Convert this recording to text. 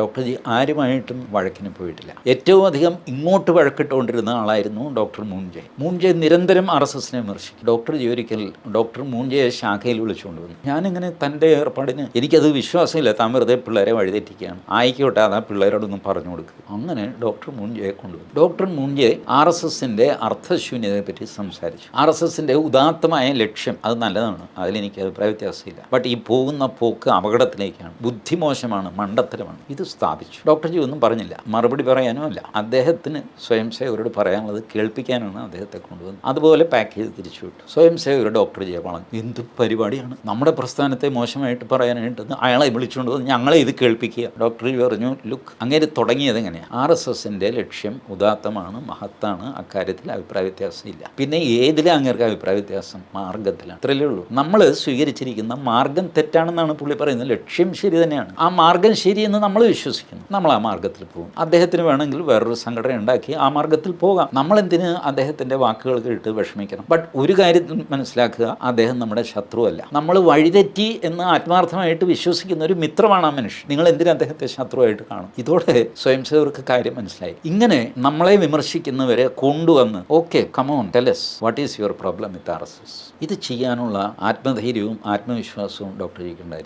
Doctor G ആരുമായിട്ടും വഴക്കിന് പോയിട്ടില്ല. ഏറ്റവും അധികം ഇങ്ങോട്ട് വഴക്കിട്ടുകൊണ്ടിരുന്ന ആളായിരുന്നു ഡോക്ടർ മൂൺജെ. മൂൺജെ നിരന്തരം RSSനെ വിമർശിക്കും. ഡോക്ടർ ജി ഒരിക്കൽ ഡോക്ടർ മൂൺജയെ ശാഖയിൽ വിളിച്ചുകൊണ്ട് വന്നു. ഞാനിങ്ങനെ തൻ്റെ ഏർപ്പാടിന് എനിക്കത് വിശ്വാസമില്ല, താൻ വെറുതെ പിള്ളേരെ വഴിതെറ്റിക്കുകയാണ്, ആയിക്കോട്ടെ അതാ പിള്ളേരോടൊന്നും പറഞ്ഞു കൊടുക്കുക. അങ്ങനെ ഡോക്ടർ മൂൺജയെ കൊണ്ടുവന്നു. ഡോക്ടർ മൂൺജെ RSSൻ്റെ അർത്ഥശൂന്യതയെ പറ്റി സംസാരിച്ചു. RSSൻ്റെ ഉദാത്തമായ ലക്ഷ്യം അത് നല്ലതാണ്, അതിലെനിക്ക് അഭിപ്രായ വ്യത്യാസമില്ല. ബട്ട് ഈ പോകുന്ന പോക്ക് അപകടത്തിലേക്കാണ്, ബുദ്ധിമോശമാണ്, മണ്ടത്തരമാണ്. ഇത് സ്ഥാപിച്ചു. ഡോക്ടർ ജി ഒന്നും പറഞ്ഞില്ല, മറുപടി പറയാനും അല്ല. അദ്ദേഹത്തിന് സ്വയം സേവകരോട് പറയാനുള്ളത് കേൾപ്പിക്കാനാണ് അദ്ദേഹത്തെ കൊണ്ടുവന്നത്. അതുപോലെ പാക്ക് ചെയ്ത് തിരിച്ചു വിട്ടു. സ്വയം സേവകർ ഡോക്ടർ ജിയെ പറഞ്ഞു, എന്ത് പരിപാടിയാണ്, നമ്മുടെ പ്രസ്ഥാനത്തെ മോശമായിട്ട് പറയാനായിട്ട് അയാളെ വിളിച്ചുകൊണ്ട് വന്ന് ഞങ്ങളെ ഇത് കേൾപ്പിക്കുക. ഡോക്ടർ ജി പറഞ്ഞു, ലുക്ക്, അങ്ങനെ തുടങ്ങിയത് എങ്ങനെയാണ്? RSSൻ്റെ ലക്ഷ്യം ഉദാത്തമാണ്, മഹത്താണ്, അക്കാര്യത്തിൽ അഭിപ്രായ വ്യത്യാസം ഇല്ല. പിന്നെ ഏതിലാണ് അങ്ങേർക്ക് അഭിപ്രായ വ്യത്യാസം? മാർഗത്തിലാണ്. അത്രയല്ലേ ഉള്ളൂ. നമ്മൾ സ്വീകരിച്ചിരിക്കുന്ന മാർഗം തെറ്റാണെന്നാണ് പുള്ളി പറയുന്നത്. ലക്ഷ്യം ശരി തന്നെയാണ്, ആ മാർഗം ശരിയെന്ന് നമ്മൾ വിശ്വസിക്കുന്നു. നമ്മൾ ആ മാർഗത്തിൽ പോകും. അദ്ദേഹത്തിന് വേണമെങ്കിൽ വേറൊരു സംഘടന ഉണ്ടാക്കി ആ മാർഗത്തിൽ പോകാം. നമ്മളെന്തിന് അദ്ദേഹത്തിൻ്റെ വാക്കുകൾ കേട്ട് വിഷമിക്കണം? ബട്ട് ഒരു കാര്യത്തിൽ മനസ്സിലാക്കുക, അദ്ദേഹം നമ്മുടെ ശത്രുവല്ല. നമ്മൾ വഴിതെറ്റി എന്ന് ആത്മാർത്ഥമായിട്ട് വിശ്വസിക്കുന്ന ഒരു മിത്രമാണ് ആ മനുഷ്യൻ. നിങ്ങൾ എന്തിന് അദ്ദേഹത്തെ ശത്രുവായിട്ട് കാണും? ഇതോടെ സ്വയം സേവർക്ക് കാര്യം മനസ്സിലായി. ഇങ്ങനെ നമ്മളെ വിമർശിക്കുന്നവരെ കൊണ്ടുവന്ന് okay come on tell us what is your problem with RSS, ഇത് ചെയ്യാനുള്ള ആത്മധൈര്യവും ആത്മവിശ്വാസവും ഡോക്ടർ ജിക്ക് ഉണ്ടായിരുന്നു.